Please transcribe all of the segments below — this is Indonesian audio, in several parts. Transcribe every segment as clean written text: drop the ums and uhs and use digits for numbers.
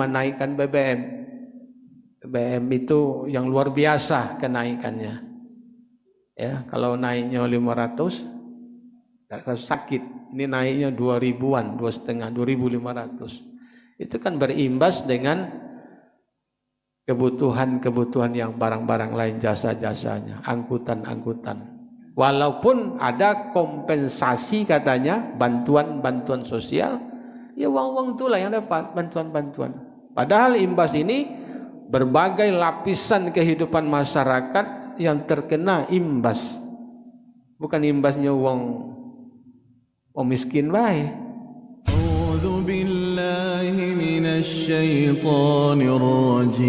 menaikkan BBM. BBM itu yang luar biasa kenaikannya. Ya, kalau naiknya 500 sakit. Ini naiknya 2000-an, 2,5, 2500. Itu kan berimbas dengan kebutuhan yang barang-barang lain, jasa-jasanya, angkutan-angkutan. Walaupun ada kompensasi katanya, bantuan sosial, ya uang-uang itulah yang dapat, bantuan-bantuan. Padahal imbas ini berbagai lapisan kehidupan masyarakat yang terkena imbas. Bukan imbasnya uang miskin baik. A'udzu billahi minasy syaithanir rajim.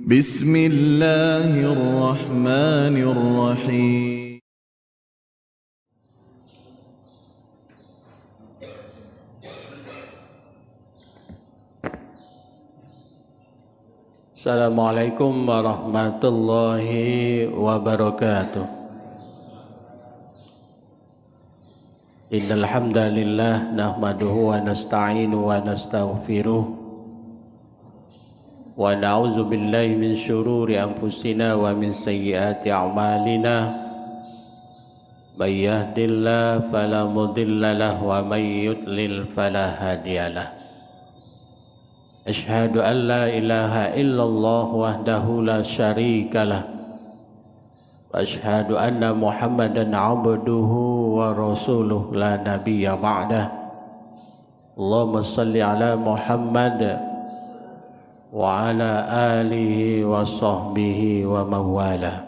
Bismillahirrahmanirrahim. Assalamualaikum warahmatullahi wabarakatuh. Innal hamdalillah nahmaduhu wa nasta'inu wa nastaghfiruh wa na'udzu billahi min syururi anfusina wa min sayyiati a'malina. May yahdihillahu fala mudilla lahu wa may yudlil fala hadiyalah. Asyhadu an la ilaha illallah wahdahu la syarikalah wa asyhadu anna Muhammadan abduhu wa rasuluh la nabiyya ba'dah. Allahumma salli ala Muhammad wa ala alihi wa sahbihi wa mawala.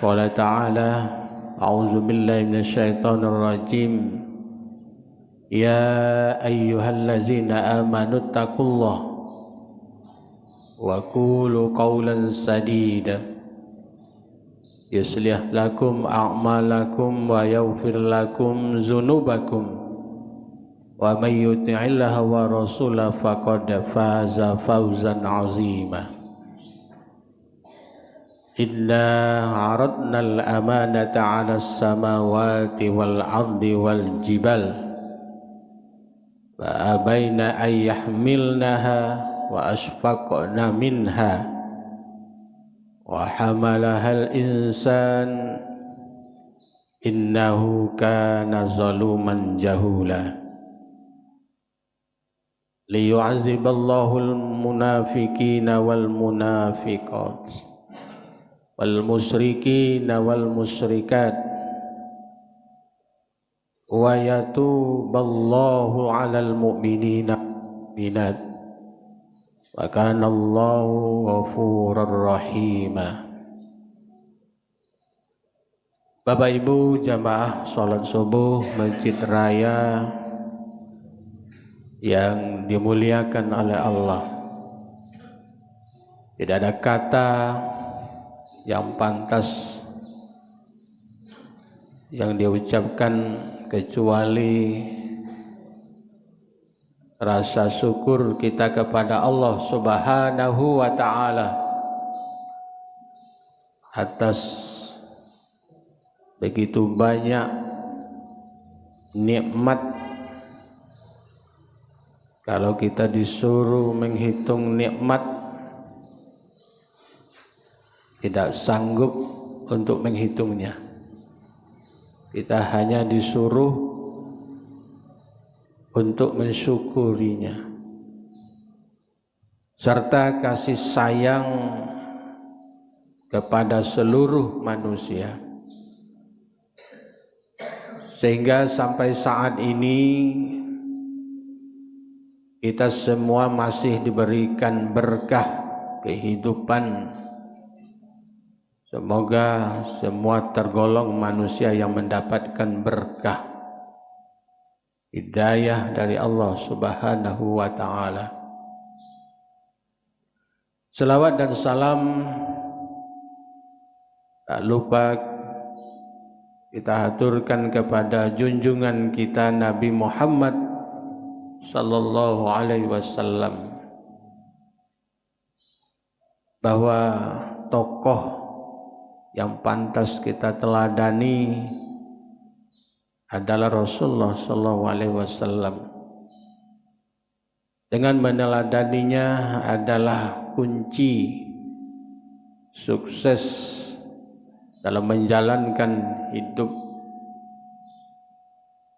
Qala ta'ala a'udzu billahi minasy syaithanir rajim. Ya ayyuhallazina amanu taqullaha wa qulu qawlan sadida yuslih lakum a'malakum wa yaghfir lakum dzunubakum wa may yuti'illaha wa rasulahu faqad faza fawzan 'azima. Inna 'aradna al-amanata 'alas samawati wal ardi wal jibal fa abaina ay yahmilnaha wa ashfaqna minha wa hamalahal insan innahu kana zaluman jahula. Liyu'adziballahu al-munafiqina wal munafiqat wal musyrikina wal musyrikat wa yatuballahu 'alal mu'minina minat wa kana Allahu ghafurur rahima. Bapak Ibu jamaah salat subuh Masjid Raya yang dimuliakan oleh Allah, tidak ada kata yang pantas yang diucapkan kecuali rasa syukur kita kepada Allah Subhanahu wa ta'ala atas begitu banyak nikmat. Kalau kita disuruh menghitung nikmat, tidak sanggup untuk menghitungnya. Kita hanya disuruh untuk mensyukurinya, serta kasih sayang kepada seluruh manusia. Sehingga sampai saat ini kita semua masih diberikan berkah kehidupan. Semoga semua tergolong manusia yang mendapatkan berkah hidayah dari Allah Subhanahu wa ta'ala. Selawat dan salam tak lupa kita haturkan kepada junjungan kita Nabi Muhammad sallallahu alaihi wasallam, bahwa tokoh yang pantas kita teladani adalah Rasulullah SAW. Dengan meneladaninya adalah kunci sukses dalam menjalankan hidup,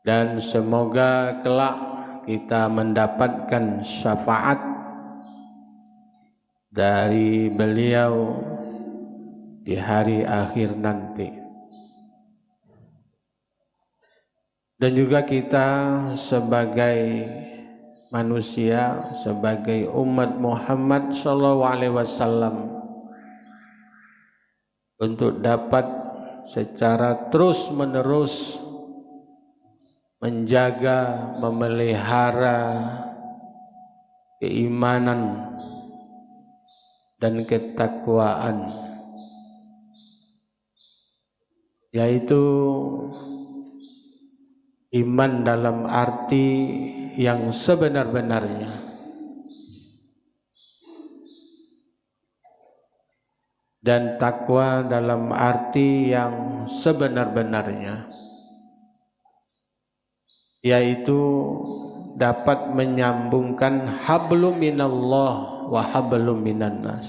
dan semoga kelak kita mendapatkan syafaat dari beliau di hari akhir nanti. Dan juga kita sebagai manusia, sebagai umat Muhammad SAW, untuk dapat secara terus-menerus menjaga, memelihara keimanan dan ketakwaan, yaitu iman dalam arti yang sebenar-benarnya, dan takwa dalam arti yang sebenar-benarnya, yaitu dapat menyambungkan hablum minallah wa hablum minan nas,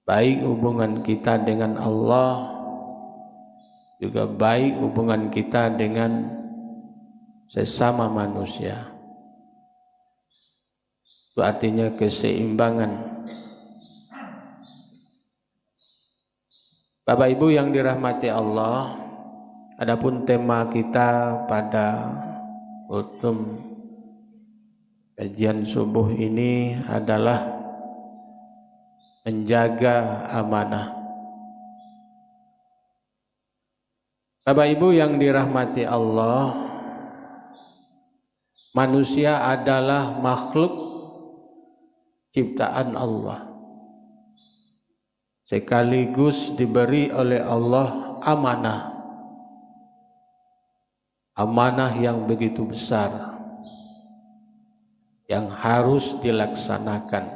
baik hubungan kita dengan Allah, juga baik hubungan kita dengan sesama manusia. Itu artinya keseimbangan. Bapak Ibu yang dirahmati Allah, adapun tema kita pada kajian subuh ini adalah menjaga amanah. Bapak Ibu yang dirahmati Allah, manusia adalah makhluk ciptaan Allah, sekaligus diberi oleh Allah amanah. Amanah yang begitu besar, yang harus dilaksanakan.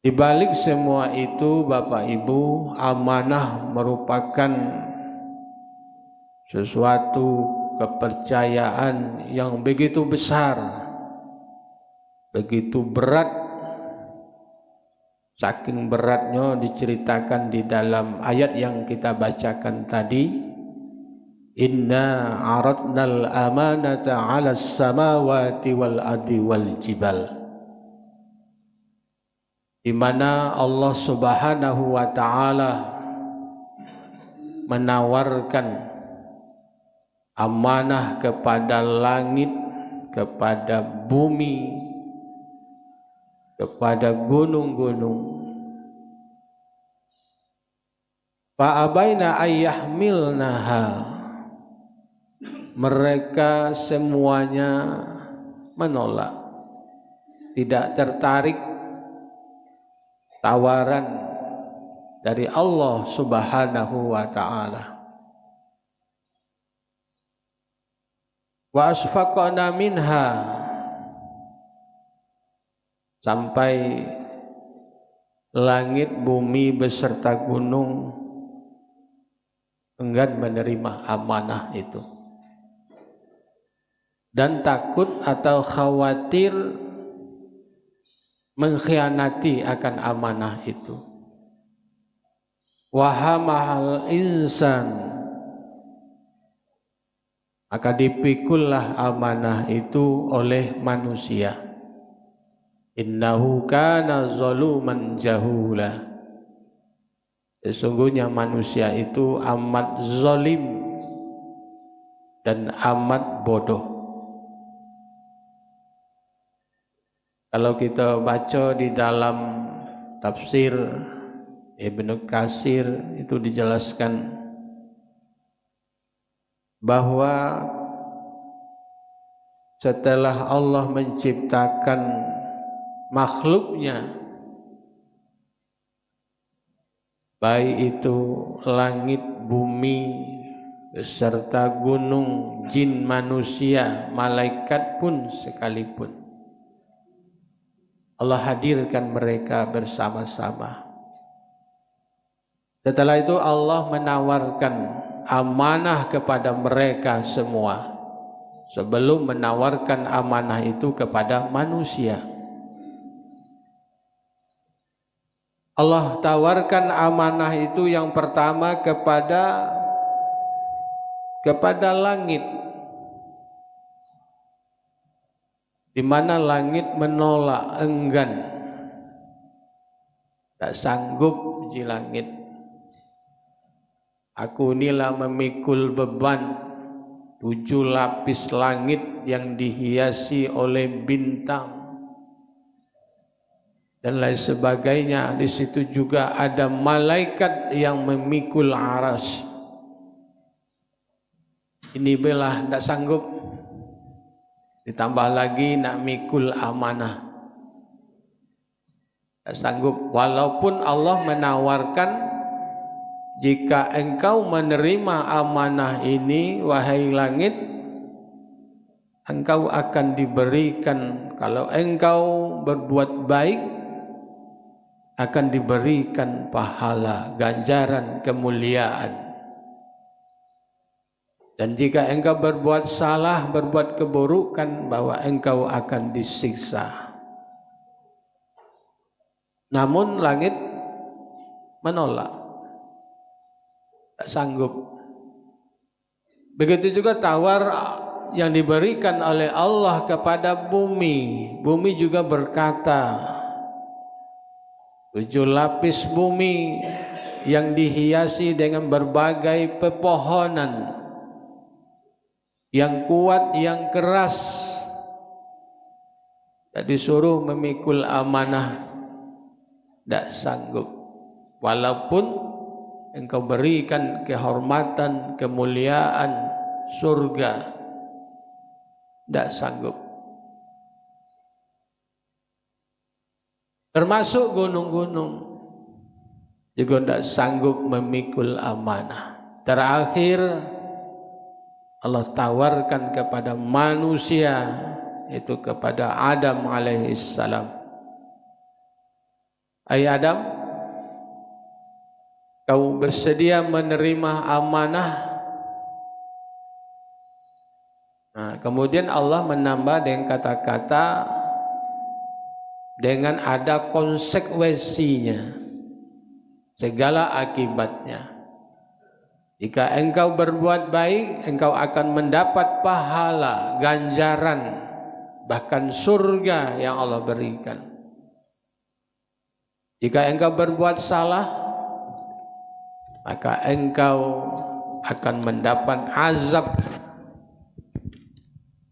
Di balik semua itu, Bapak Ibu, amanah merupakan sesuatu kepercayaan yang begitu besar, begitu berat. Saking beratnya diceritakan di dalam ayat yang kita bacakan tadi, inna aradnal amanata 'alas samawati wal ardi wal jibal, di mana Allah Subhanahu wa taala menawarkan amanah kepada langit, kepada bumi, kepada gunung-gunung. Fa'abaina ayyahmilnaha, mereka semuanya menolak, tidak tertarik tawaran dari Allah Subhanahu wa taala. Wa asfaqna minha, sampai langit, bumi beserta gunung enggan menerima amanah itu, dan takut atau khawatir mengkhianati akan amanah itu. Wahamahal insan, maka dipikullah amanah itu oleh manusia. Innahu kana zaluman jahula, sesungguhnya manusia itu amat zalim dan amat bodoh. Kalau kita baca di dalam tafsir Ibnu Katsir, itu dijelaskan bahwa setelah Allah menciptakan makhluknya, baik itu langit, bumi, beserta gunung, jin, manusia, malaikat pun sekalipun, Allah hadirkan mereka bersama-sama. Setelah itu Allah menawarkan amanah kepada mereka semua sebelum menawarkan amanah itu kepada manusia. Allah tawarkan amanah itu yang pertama kepada langit, di mana langit menolak, enggan, tak sanggup ji langit. Aku inilah memikul beban 7 lapis langit yang dihiasi oleh bintang dan lain sebagainya. Di situ juga ada malaikat yang memikul aras. Ini belah tak sanggup. Ditambah lagi nak mikul amanah, tak sanggup. Walaupun Allah menawarkan, jika engkau menerima amanah ini wahai langit, engkau akan diberikan, kalau engkau berbuat baik akan diberikan pahala, ganjaran, kemuliaan. Dan jika engkau berbuat salah, berbuat keburukan, bahwa engkau akan disiksa. Namun langit menolak, tak sanggup. Begitu juga tawar yang diberikan oleh Allah kepada bumi. Bumi juga berkata, 7 lapis bumi yang dihiasi dengan berbagai pepohonan yang kuat, yang keras, tak disuruh memikul amanah, tak sanggup. Walaupun engkau berikan kehormatan, kemuliaan, surga, tak sanggup. Termasuk gunung-gunung juga tak sanggup memikul amanah. Terakhir Allah tawarkan kepada manusia, itu kepada Adam alaihissalam. Hai Adam, kau bersedia menerima amanah? Nah, kemudian Allah menambah dengan kata-kata, dengan ada konsekuensinya, segala akibatnya. Jika engkau berbuat baik, engkau akan mendapat pahala, ganjaran, bahkan surga yang Allah berikan. Jika engkau berbuat salah, maka engkau akan mendapat azab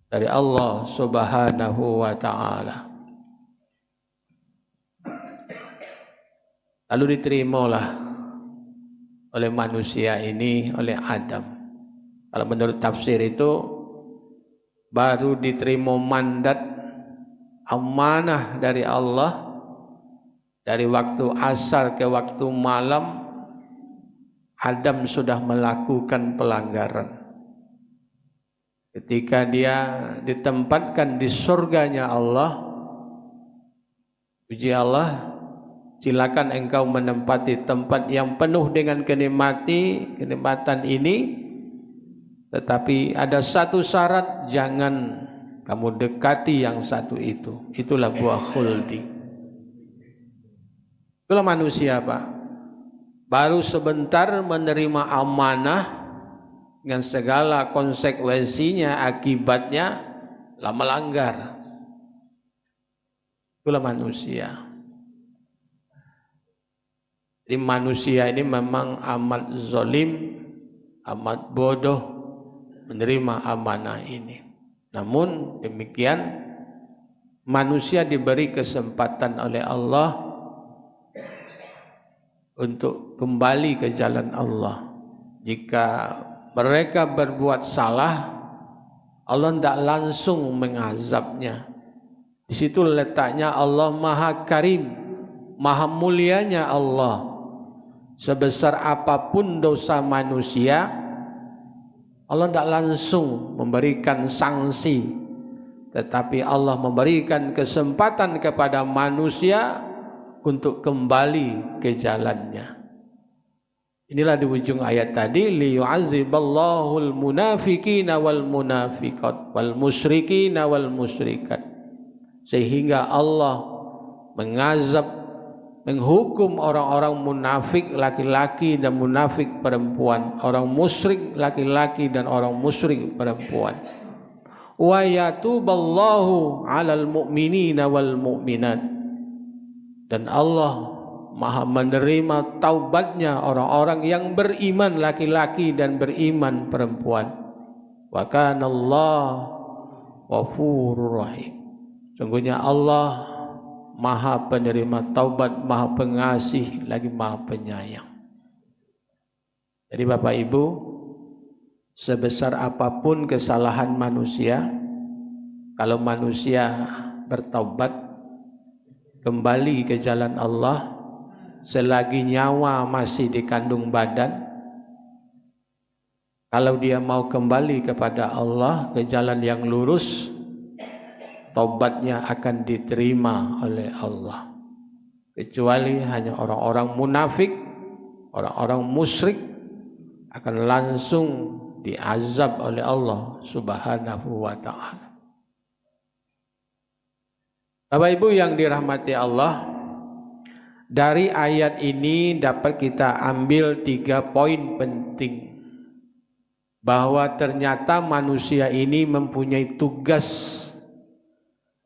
dari Allah Subhanahu wa ta'ala. Lalu diterimalah oleh manusia ini, oleh Adam. Kalau menurut tafsir itu baru diterima mandat amanah dari Allah, dari waktu asar ke waktu malam Adam sudah melakukan pelanggaran. Ketika dia ditempatkan di surganya Allah, puji Allah, silakan engkau menempati tempat yang penuh dengan kenikmatan ini, tetapi ada satu syarat, jangan kamu dekati yang satu itu. Itulah buah khuldi. Itulah manusia, Pak. Baru sebentar menerima amanah dengan segala konsekuensinya, akibatnya lah melanggar. Itulah manusia. Jadi manusia ini memang amat zalim, amat bodoh menerima amanah ini. Namun demikian, manusia diberi kesempatan oleh Allah untuk kembali ke jalan Allah. Jika mereka berbuat salah, Allah tidak langsung mengazabnya. Di situ letaknya Allah Maha Karim, Maha mulianya Allah. Sebesar apapun dosa manusia, Allah tidak langsung memberikan sanksi, tetapi Allah memberikan kesempatan kepada manusia untuk kembali ke jalannya. Inilah di ujung ayat tadi, liyu'adziballahu al-munafiqina wal munafiqat wal musyrikina wal musyrikat. Sehingga Allah mengazab, menghukum orang-orang munafik laki-laki dan munafik perempuan, orang musyrik laki-laki dan orang musyrik perempuan. Wa yatuballahu 'alal mu'minina wal mu'minat. Dan Allah Maha menerima taubatnya orang-orang yang beriman laki-laki dan beriman perempuan. Wa kana Allah ghafurur rahim. Sungguhnya Allah Maha penerima taubat, Maha pengasih, lagi Maha penyayang. Jadi Bapak Ibu, sebesar apapun kesalahan manusia, kalau manusia bertaubat kembali ke jalan Allah, selagi nyawa masih di kandung badan, kalau dia mau kembali kepada Allah ke jalan yang lurus, taubatnya akan diterima oleh Allah. Kecuali hanya orang-orang munafik, orang-orang musyrik akan langsung diazab oleh Allah Subhanahu wa ta'ala. Bapak Ibu yang dirahmati Allah, dari ayat ini dapat kita ambil 3 poin penting. Bahwa ternyata manusia ini mempunyai tugas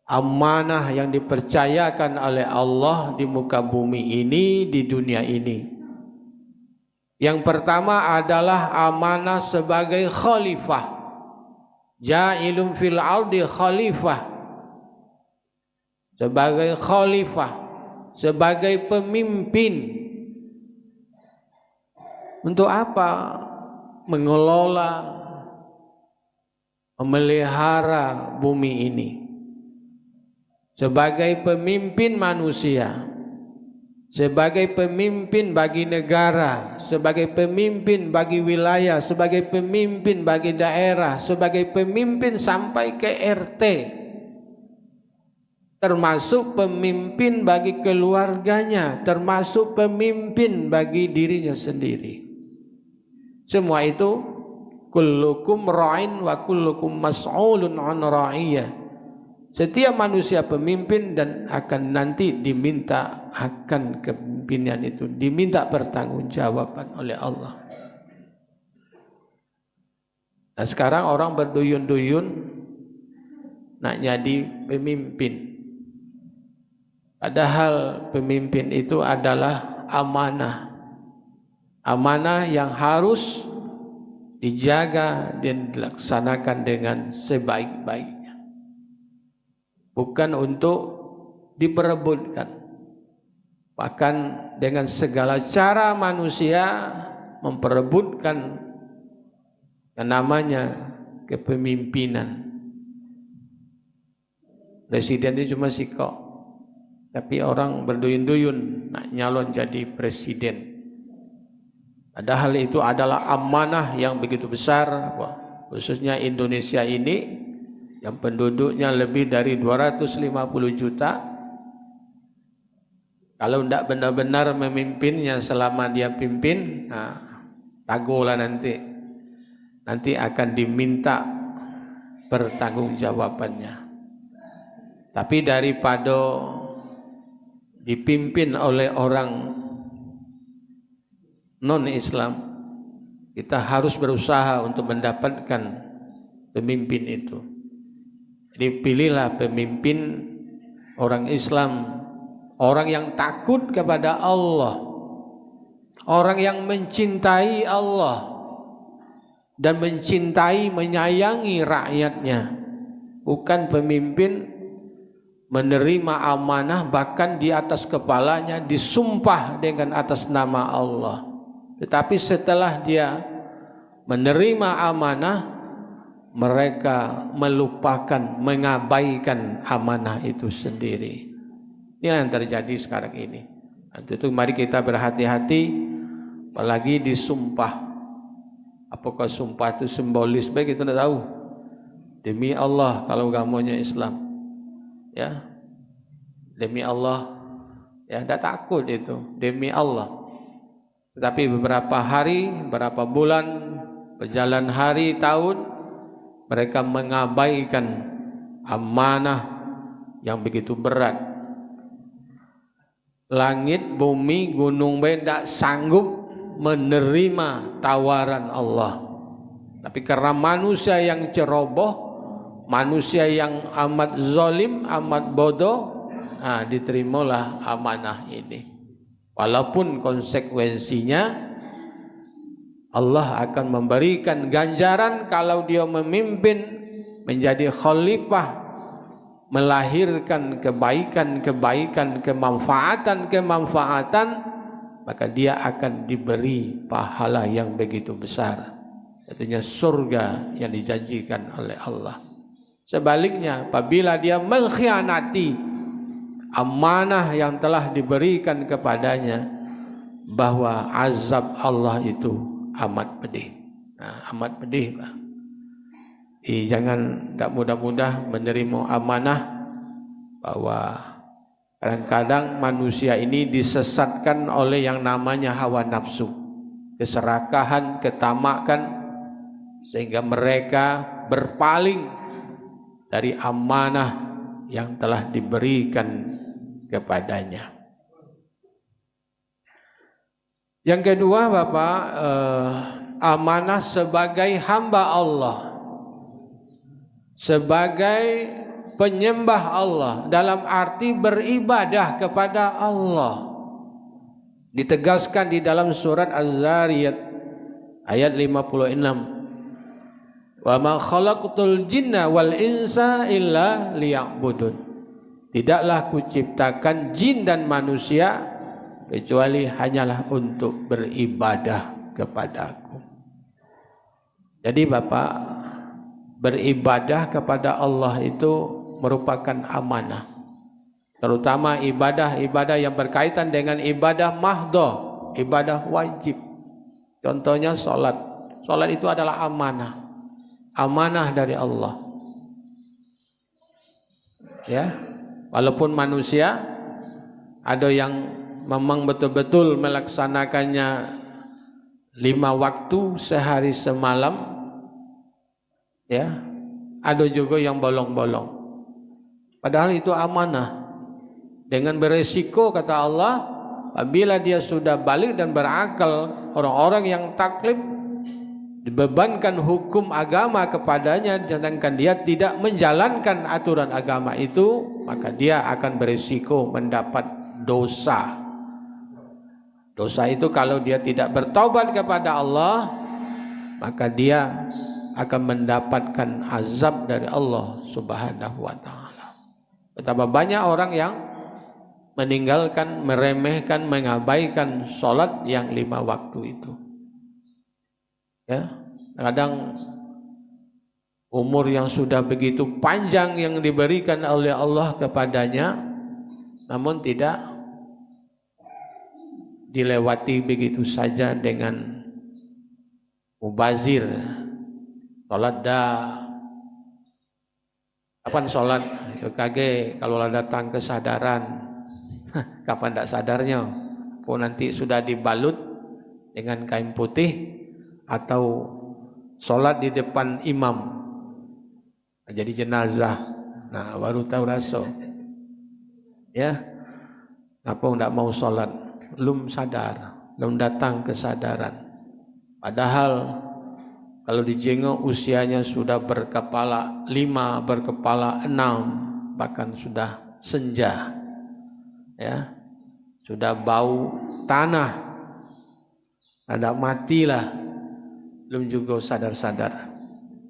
amanah yang dipercayakan oleh Allah di muka bumi ini, di dunia ini. Yang pertama adalah amanah sebagai khalifah. Ja'ilun fil ardi khalifah. Sebagai khalifah, sebagai pemimpin. Untuk apa? Mengelola, memelihara bumi ini. Sebagai pemimpin manusia, sebagai pemimpin bagi negara, sebagai pemimpin bagi wilayah, sebagai pemimpin bagi daerah, sebagai pemimpin sampai ke RT, termasuk pemimpin bagi keluarganya, termasuk pemimpin bagi dirinya sendiri. Semua itu kullukum ra'in wa kullukum mas'ulun 'an ra'iyah. Setiap manusia pemimpin dan akan nanti diminta akan kepemimpinan itu, diminta pertanggungjawaban oleh Allah. Nah, sekarang orang berduyun-duyun nak jadi pemimpin. Padahal pemimpin itu adalah amanah. Amanah yang harus dijaga dan dilaksanakan dengan sebaik-baiknya. Bukan untuk diperebutkan. Bahkan dengan segala cara manusia memperebutkan yang namanya kepemimpinan. Presiden itu cuma sikok. Tapi orang berduyun-duyun nak nyalon jadi presiden. Padahal itu adalah amanah yang begitu besar, khususnya Indonesia ini yang penduduknya lebih dari 250 juta. Kalau tidak benar-benar memimpinnya selama dia pimpin, nah, tagolah nanti akan diminta pertanggungjawabannya. Tapi daripada dipimpin oleh orang non-Islam, kita harus berusaha untuk mendapatkan pemimpin itu. Jadi pilihlah pemimpin orang Islam, orang yang takut kepada Allah, orang yang mencintai Allah dan mencintai, menyayangi rakyatnya. Bukan pemimpin menerima amanah bahkan di atas kepalanya disumpah dengan atas nama Allah. Tetapi setelah dia menerima amanah, mereka melupakan, mengabaikan amanah itu sendiri. Ini yang terjadi sekarang ini. Untuk itu mari kita berhati-hati, apalagi disumpah. Apakah sumpah itu simbolis? Baik, kita tidak tahu. Demi Allah kalau agamanya Islam, ya, demi Allah, ya, tidak takut itu, demi Allah. Tetapi beberapa hari, beberapa bulan, berjalan hari, tahun, mereka mengabaikan amanah yang begitu berat. Langit, bumi, gunung tidak sanggup menerima tawaran Allah. Tapi karena manusia yang ceroboh, manusia yang amat zalim, amat bodoh, diterimalah amanah ini. Walaupun konsekuensinya Allah akan memberikan ganjaran kalau dia memimpin menjadi khalifah, melahirkan kebaikan-kebaikan, kemanfaatan, maka dia akan diberi pahala yang begitu besar. Artinya surga yang dijanjikan oleh Allah. Sebaliknya, apabila dia mengkhianati amanah yang telah diberikan kepadanya, bahwa azab Allah itu amat pedih. Amat pedih. Jangan tak mudah-mudah menerima amanah, bahwa kadang-kadang manusia ini disesatkan oleh yang namanya hawa nafsu, keserakahan, ketamakan, sehingga mereka berpaling dari amanah yang telah diberikan kepadanya. Yang kedua, Bapak, amanah sebagai hamba Allah, sebagai penyembah Allah, dalam arti beribadah kepada Allah. Ditegaskan di dalam surat Az-Zariyat ayat 56. Wa ma khalaqtul jinna wal insa illa liya'budun. Tidaklah kuciptakan jin dan manusia kecuali hanyalah untuk beribadah kepadaku. Jadi Bapak, beribadah kepada Allah itu merupakan amanah. Terutama ibadah-ibadah yang berkaitan dengan ibadah mahdhah, ibadah wajib. Contohnya salat. Salat itu adalah amanah. Amanah dari Allah. Ya, walaupun manusia ada yang memang betul-betul melaksanakannya 5 waktu sehari semalam, ya, ada juga yang bolong-bolong. Padahal itu amanah. Dengan beresiko, kata Allah, apabila dia sudah balik dan berakal, orang-orang yang taklif dibebankan hukum agama kepadanya, sedangkan dia tidak menjalankan aturan agama itu, maka dia akan berisiko mendapat dosa. Dosa itu kalau dia tidak bertaubat kepada Allah, maka dia akan mendapatkan azab dari Allah Subhanahu wa ta'ala. Betapa banyak orang yang meninggalkan, meremehkan, mengabaikan sholat yang 5 waktu itu. Ya, kadang umur yang sudah begitu panjang yang diberikan oleh Allah kepadanya, namun tidak dilewati begitu saja dengan mubazir. Sholat dah, kapan sholat? Kage kalau datang kesadaran, kapan tak sadarnya? Oh, nanti sudah dibalut dengan kain putih, atau sholat di depan imam jadi jenazah, nah baru tahu rasa. Ya, apa tidak mau sholat, belum sadar, belum datang kesadaran. Padahal kalau dijenguk usianya sudah berkepala 5, berkepala 6, bahkan sudah senja, ya, sudah bau tanah, ada matilah, belum juga sadar-sadar.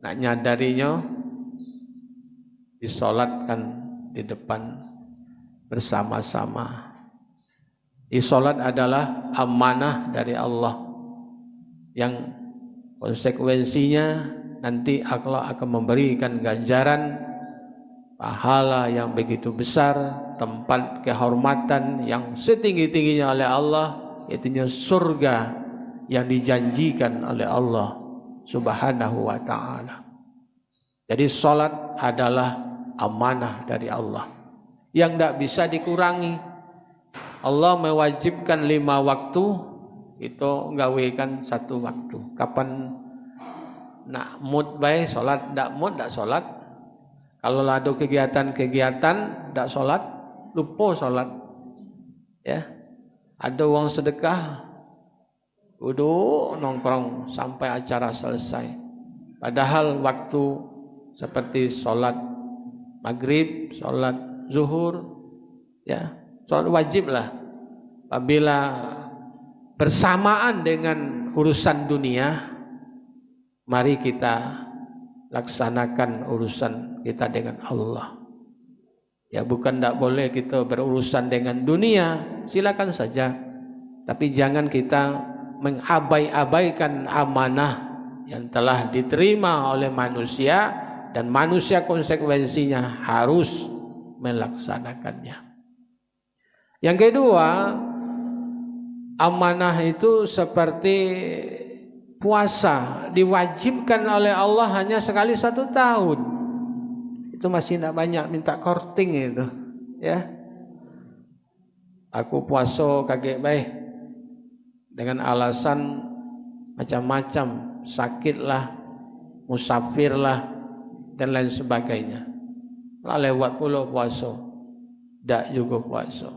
Nak nyadarinya disolatkan di depan bersama-sama. Solat adalah amanah dari Allah yang konsekuensinya nanti Allah akan memberikan ganjaran pahala yang begitu besar, tempat kehormatan yang setinggi-tingginya oleh Allah, yaitu surga yang dijanjikan oleh Allah Subhanahu wa ta'ala. Jadi salat adalah amanah dari Allah yang tidak bisa dikurangi. Allah mewajibkan 5 waktu Itu gawekan satu waktu. Kapan nak mood baik solat, ndak mood ndak solat. Kalau ada kegiatan-kegiatan ndak solat, lupa solat. Ya, ada uang sedekah, duduk nongkrong sampai acara selesai. Padahal waktu seperti solat maghrib, solat zuhur, ya, solat wajib lah. Apabila bersamaan dengan urusan dunia, mari kita laksanakan urusan kita dengan Allah. Ya, bukan tidak boleh kita berurusan dengan dunia, silakan saja. Tapi jangan kita mengabai-abaikan amanah yang telah diterima oleh manusia, dan manusia konsekuensinya harus melaksanakannya. Yang kedua, amanah itu seperti puasa, diwajibkan oleh Allah hanya sekali 1 tahun. Itu masih tidak banyak, minta korting itu, ya. Aku puasa kagak baik dengan alasan macam-macam, sakitlah, musafirlah, dan lain sebagainya. Lah lewat pula puasa, tidak juga puasa.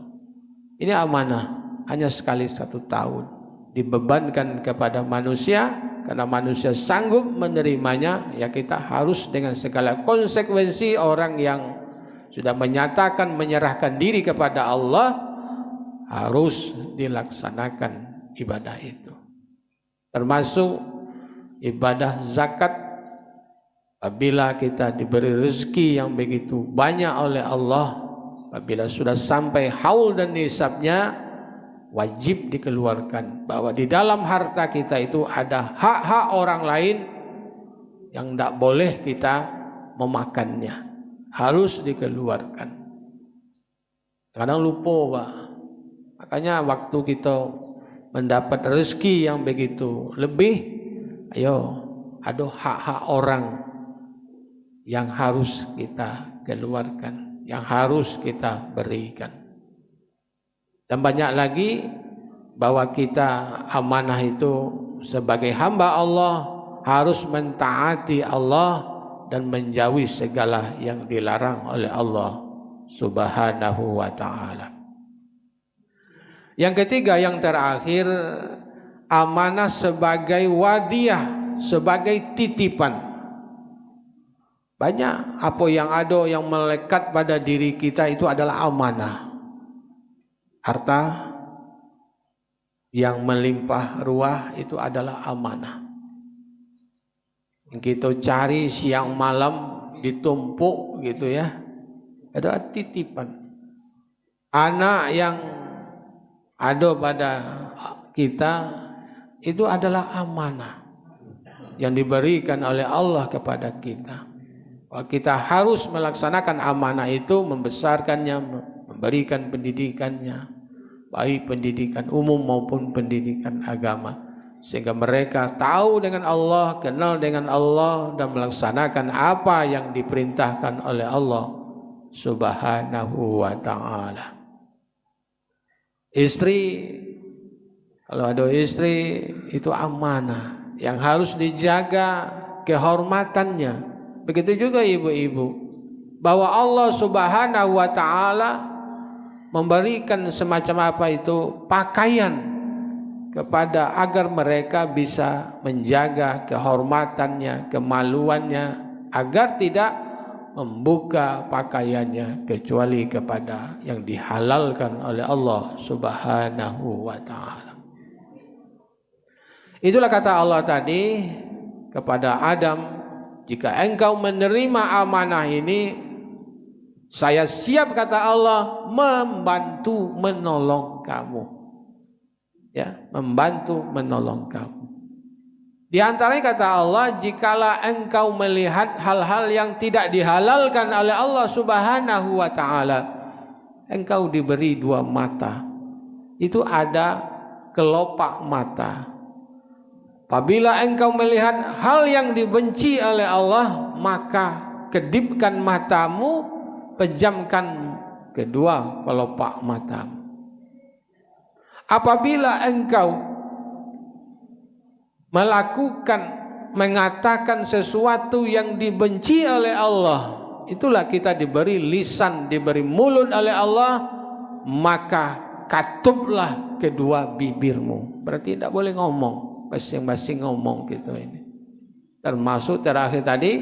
Ini amanah, hanya sekali 1 tahun, dibebankan kepada manusia. Karena manusia sanggup menerimanya, ya kita harus dengan segala konsekuensi. Orang yang sudah menyatakan menyerahkan diri kepada Allah harus dilaksanakan ibadah itu, termasuk ibadah zakat. Apabila kita diberi rezeki yang begitu banyak oleh Allah, apabila sudah sampai haul dan nisabnya, wajib dikeluarkan. Bahwa di dalam harta kita itu ada hak-hak orang lain yang tidak boleh kita memakannya, harus dikeluarkan. Kadang lupa, Pak. Makanya waktu kita mendapat rezeki yang begitu lebih, ayo, ada hak-hak orang yang harus kita keluarkan, yang harus kita berikan. Dan banyak lagi, bahwa kita amanah itu sebagai hamba Allah harus mentaati Allah dan menjauhi segala yang dilarang oleh Allah Subhanahu wa ta'ala. Yang ketiga, yang terakhir, amanah sebagai wadiah, sebagai titipan. Banyak apa yang ada yang melekat pada diri kita itu adalah amanah. Harta yang melimpah ruah itu adalah amanah. Yang kita cari siang malam ditumpuk gitu ya, adalah titipan. Anak yang ada pada kita itu adalah amanah yang diberikan oleh Allah kepada kita. Kita harus melaksanakan amanah itu, membesarkannya, memberikan pendidikannya, baik pendidikan umum maupun pendidikan agama, sehingga mereka tahu dengan Allah, kenal dengan Allah, dan melaksanakan apa yang diperintahkan oleh Allah Subhanahu wa ta'ala. Istri, kalau ada istri itu amanah yang harus dijaga kehormatannya. Begitu juga ibu-ibu, bahwa Allah Subhanahu wa ta'ala memberikan semacam apa itu pakaian kepada agar mereka bisa menjaga kehormatannya, kemaluannya, agar tidak membuka pakaiannya kecuali kepada yang dihalalkan oleh Allah Subhanahu wa ta'ala. Itulah kata Allah tadi kepada Adam, jika engkau menerima amanah ini, saya siap, kata Allah, membantu menolong kamu. Ya, membantu menolong kamu. Di antaranya kata Allah, jikalau engkau melihat hal-hal yang tidak dihalalkan oleh Allah Subhanahu wa ta'ala, engkau diberi 2 mata. Itu ada kelopak mata. Apabila engkau melihat hal yang dibenci oleh Allah, maka kedipkan matamu, pejamkan kedua kelopak matamu. Apabila engkau melakukan, mengatakan sesuatu yang dibenci oleh Allah, itulah kita diberi lisan, diberi mulut oleh Allah, maka katuplah kedua bibirmu. Berarti tidak boleh ngomong, masing-masing ngomong gitu ini. Termasuk terakhir tadi,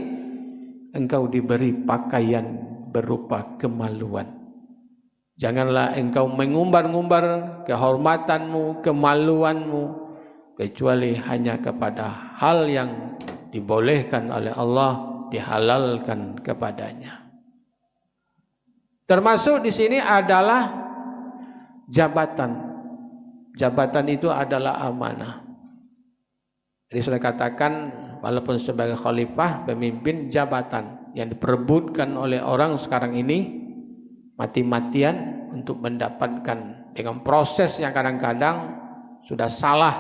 engkau diberi pakaian berupa kemaluan. Janganlah engkau mengumbar-ngumbar kehormatanmu, kemaluanmu, kecuali hanya kepada hal yang dibolehkan oleh Allah, dihalalkan kepadanya. Termasuk di sini adalah jabatan. Jabatan itu adalah amanah. Jadi sudah katakan, walaupun sebagai khalifah, pemimpin, jabatan yang diperebutkan oleh orang sekarang ini mati-matian untuk mendapatkan dengan proses yang kadang-kadang sudah salah,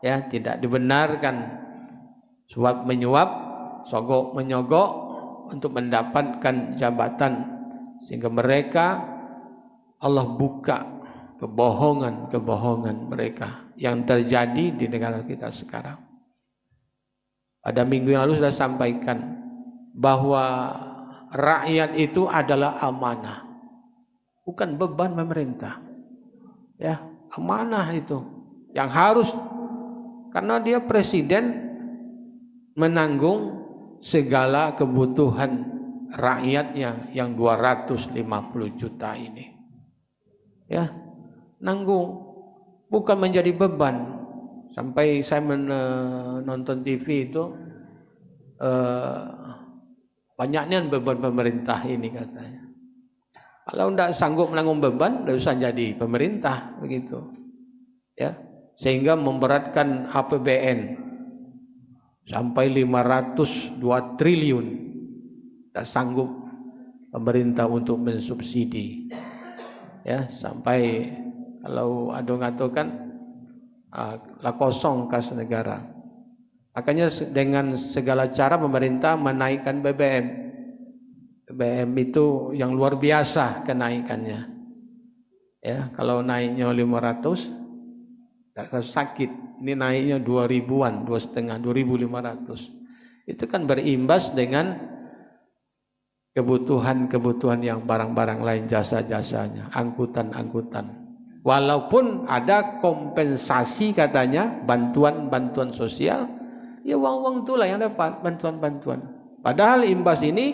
ya, tidak dibenarkan, suap menyuap, sogok menyogok untuk mendapatkan jabatan, sehingga mereka Allah buka kebohongan-kebohongan mereka yang terjadi di negara kita sekarang. Pada minggu yang lalu sudah sampaikan bahwa rakyat itu adalah amanah, bukan beban pemerintah. Ya, amanah itu yang harus, karena dia presiden, menanggung segala kebutuhan rakyatnya yang 250 juta ini. Ya, nanggung, bukan menjadi beban. Sampai saya menonton TV itu banyaknya beban pemerintah ini katanya. Kalau tidak sanggup menanggung beban, tidak usah jadi pemerintah, begitu. Ya, sehingga memberatkan APBN sampai 502 triliun. Tidak sanggup pemerintah untuk mensubsidi. Ya, sampai kalau ada ngatakan lah kosong kas negara. Makanya dengan segala cara pemerintah menaikkan BBM. BBM itu yang luar biasa kenaikannya. Ya, kalau naiknya 500 tidak sakit. Ini naiknya 2000-an, 2,5, 2.500. Itu kan berimbas dengan kebutuhan-kebutuhan yang barang-barang lain, jasa-jasanya, angkutan-angkutan. Walaupun ada kompensasi katanya, bantuan-bantuan sosial, ya uang-uang itulah yang dapat, bantuan-bantuan. Padahal imbas ini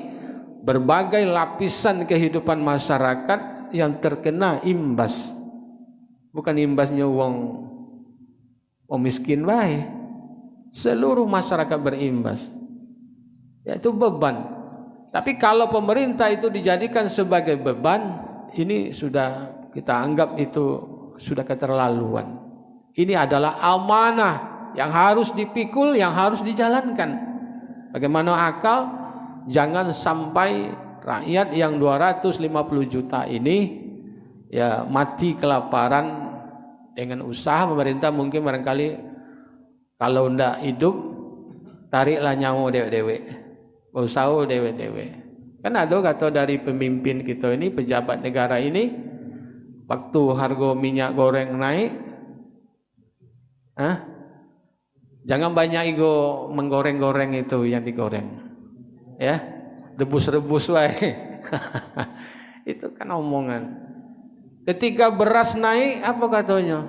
berbagai lapisan kehidupan masyarakat yang terkena imbas. Bukan imbasnya uang miskin baik. Seluruh masyarakat berimbas. Yaitu beban. Tapi kalau pemerintah itu dijadikan sebagai beban, ini sudah kita anggap itu sudah keterlaluan. Ini adalah amanah yang harus dipikul, yang harus dijalankan. Bagaimana akal? Jangan sampai rakyat yang 250 juta ini ya mati kelaparan dengan usaha pemerintah. Mungkin barangkali kalau tidak hidup, tariklah nyawa dewek-dewek, usaha dewek-dewek. Kan ada kata dari pemimpin kita ini, pejabat negara ini, waktu harga minyak goreng naik, jangan banyak ego menggoreng-goreng itu yang digoreng, ya, rebus-rebus wae. Itu kan omongan. Ketika beras naik, apa katanya?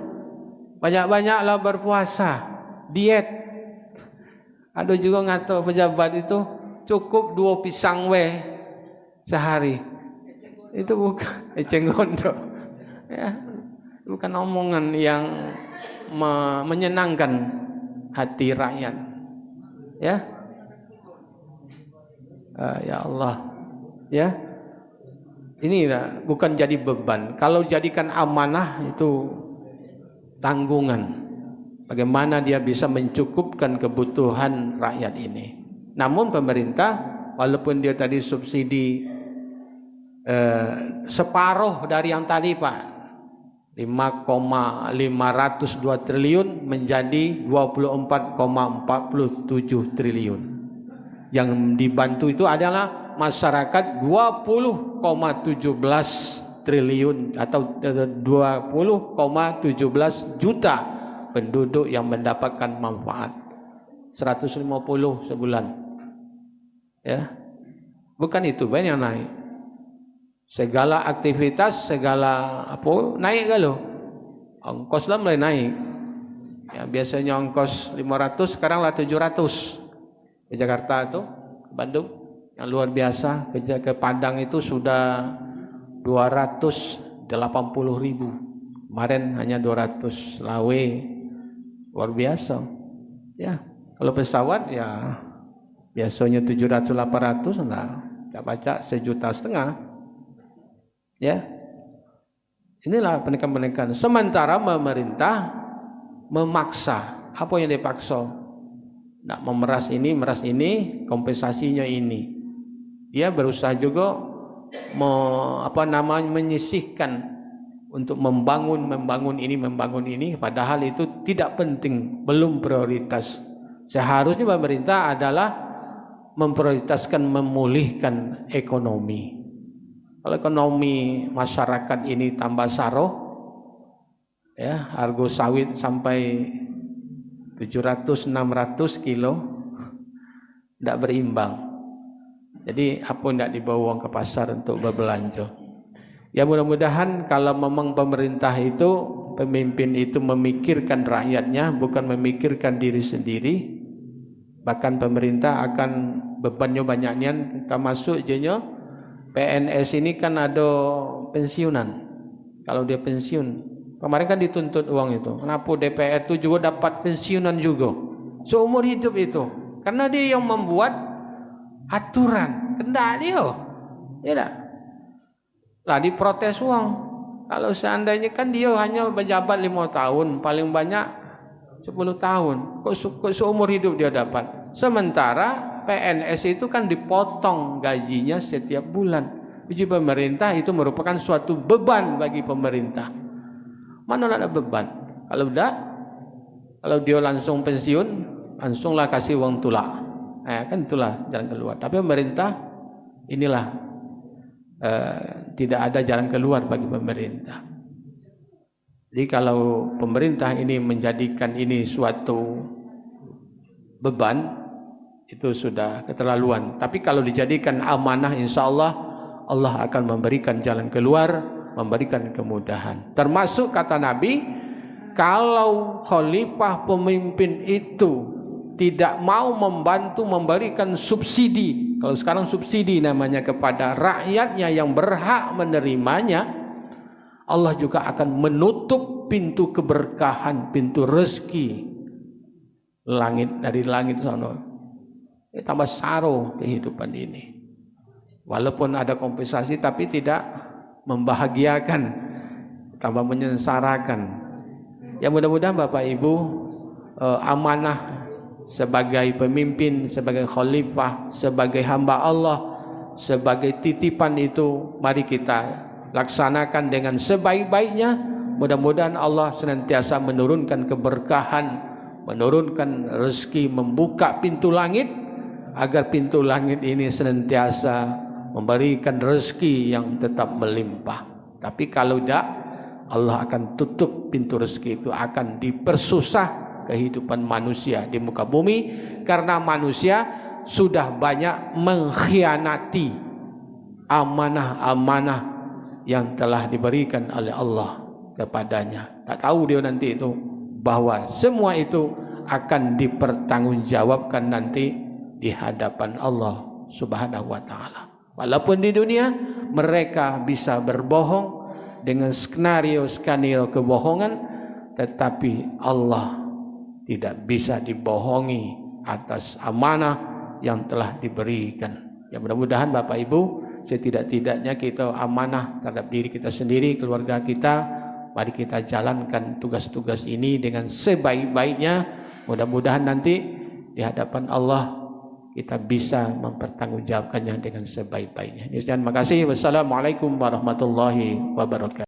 Banyak-banyaklah berpuasa, diet. Ada juga ngato pejabat itu cukup 2 pisang sehari. Itu bukan eceng gondok. Ya, bukan omongan yang menyenangkan hati rakyat. Ya, ya Allah, ya, ini bukan jadi beban. Kalau jadikan amanah itu tanggungan. Bagaimana dia bisa mencukupkan kebutuhan rakyat ini. Namun pemerintah, walaupun dia tadi subsidi separuh dari yang tadi Pak, 5,502 triliun menjadi 24,47 triliun. Yang dibantu itu adalah masyarakat 20,17 triliun atau 20,17 juta penduduk yang mendapatkan manfaat. 150 sebulan. Ya. Bukan itu yang naik. Segala aktivitas, segala apa naik kalau. Ongkos lah mulai naik. Ya, biasanya ongkos 500, sekarang lah 700. Ke Jakarta itu, ke Bandung, yang luar biasa. Ke Padang itu sudah 280.000. Kemarin hanya 200. Lawe, luar biasa. Ya, kalau pesawat ya biasanya 700-800, enggak baca 1,5 juta. Ya, inilah pendidikan-pendidikan. Sementara pemerintah memaksa. Apa yang dipaksa? Nak memeras ini, kompensasinya ini. Dia berusaha juga menyisihkan untuk membangun ini, padahal itu tidak penting, belum prioritas. Seharusnya pemerintah adalah memprioritaskan memulihkan ekonomi. Kalau ekonomi masyarakat ini tambah saroh, ya, harga sawit sampai 700-600 kilo, tidak berimbang. Jadi apa tidak dibawa uang ke pasar untuk berbelanja? Ya, mudah-mudahan kalau memang pemerintah itu, pemimpin itu memikirkan rakyatnya, bukan memikirkan diri sendiri. Bahkan pemerintah akan bebannya banyak nian. Kita masuk jenyo PNS ini kan ada pensiunan. Kalau dia pensiun, kemarin kan dituntut uang itu. Kenapa DPR itu juga dapat pensiunan juga seumur hidup itu? Karena dia yang membuat aturan, kendak dia. Ya tak? Lah diprotes uang. Kalau seandainya kan dia hanya berjabat 5 tahun, paling banyak 10 tahun. Kok seumur hidup dia dapat? Sementara PNS itu kan dipotong gajinya setiap bulan. Uji pemerintah itu merupakan suatu beban bagi pemerintah. Mana ada beban? Kalau dia langsung pensiun, langsunglah kasih uang tulak. Kan itulah jalan keluar. Tapi pemerintah inilah tidak ada jalan keluar bagi pemerintah. Jadi kalau pemerintah ini menjadikan ini suatu beban, itu sudah keterlaluan. Tapi kalau dijadikan amanah, insya Allah Allah akan memberikan jalan keluar, memberikan kemudahan. Termasuk kata Nabi, kalau khalifah pemimpin itu tidak mau membantu memberikan subsidi, kalau sekarang subsidi namanya, kepada rakyatnya yang berhak menerimanya, Allah juga akan menutup pintu keberkahan, pintu rezeki dari langit sana. Tambah saro kehidupan ini. Walaupun ada kompensasi tapi tidak membahagiakan, tambah menyengsarakan. Ya, mudah-mudahan Bapak Ibu, amanah sebagai pemimpin, sebagai khalifah, sebagai hamba Allah, sebagai titipan itu mari kita laksanakan dengan sebaik-baiknya. Mudah-mudahan Allah senantiasa menurunkan keberkahan, menurunkan rezeki, membuka pintu langit, agar pintu langit ini senantiasa memberikan rezeki yang tetap melimpah. Tapi kalau tidak, Allah akan tutup pintu rezeki itu, akan dipersusah kehidupan manusia di muka bumi, karena manusia sudah banyak mengkhianati amanah-amanah yang telah diberikan oleh Allah kepadanya. Tak tahu dia nanti itu bahwa semua itu akan dipertanggungjawabkan nanti di hadapan Allah Subhanahu wa taala. Walaupun di dunia mereka bisa berbohong dengan skenario-skenario kebohongan, tetapi Allah tidak bisa dibohongi atas amanah yang telah diberikan. Ya, mudah-mudahan Bapak Ibu, setidak-tidaknya kita amanah terhadap diri kita sendiri, keluarga kita. Mari kita jalankan tugas-tugas ini dengan sebaik-baiknya. Mudah-mudahan nanti di hadapan Allah kita bisa mempertanggungjawabkannya dengan sebaik-baiknya. Terima kasih. Wassalamualaikum warahmatullahi wabarakatuh.